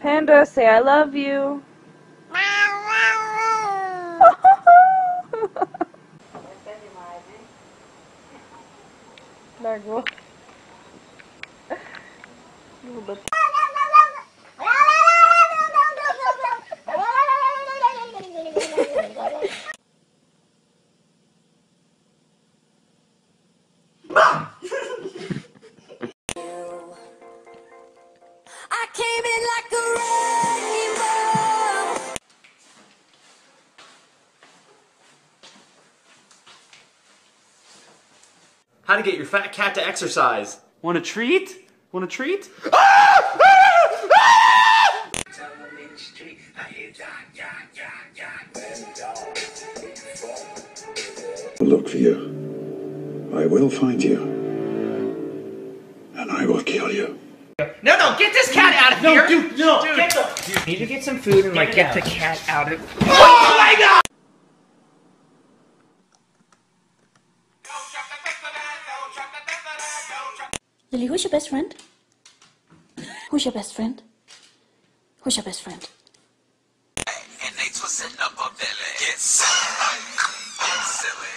Panda, say I love you. Largo. I came in like a wrecking ball. How to get your fat cat to exercise. Want a treat? Want a treat? Look for you. I will find you. And I will kill you. No, get this cat out of here! Dude, no, dude. get the... Dude, need to get some food and like get the cat out of... Oh my god! Lily, who's your best friend? Who's your best friend? Who's your best friend? And they twisting up a belly. Get silly.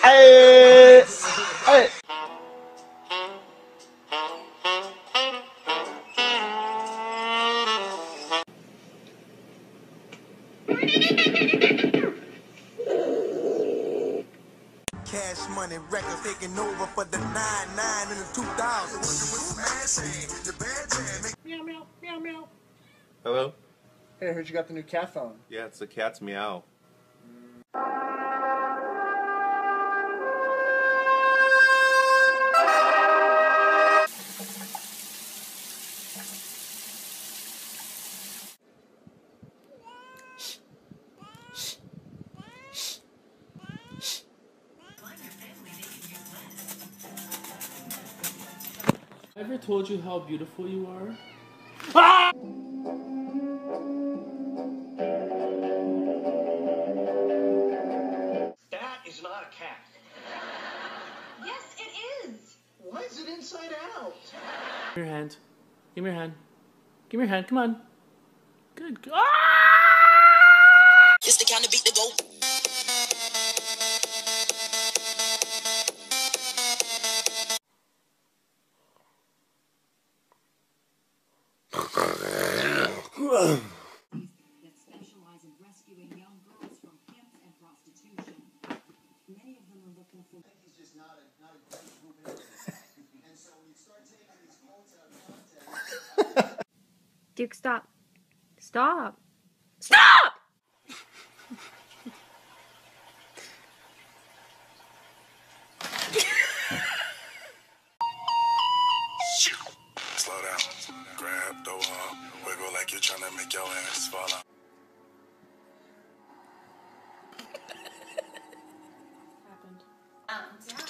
Hey! Cash Money Records taking over for the 99 in the 2000s. Meow, meow, meow, meow. Hello? Hey, I heard you got the new cat phone. Yeah, it's the cat's meow. Ever told you how beautiful you are? That is not a cat. Yes, it is. Why is it inside out? Give me your hand. Give me your hand. Give me your hand. Come on. Good. It's the kind of beat to go. That specialize in rescuing young girls from pimp and prostitution. Many of them are looking for. He's just not a great movement. And so when you start taking these quotes out of context. Duke, stop. Stop. Stop! Slow down. Grab the wall. Wiggle like you're trying to make your ass fall out. Happened.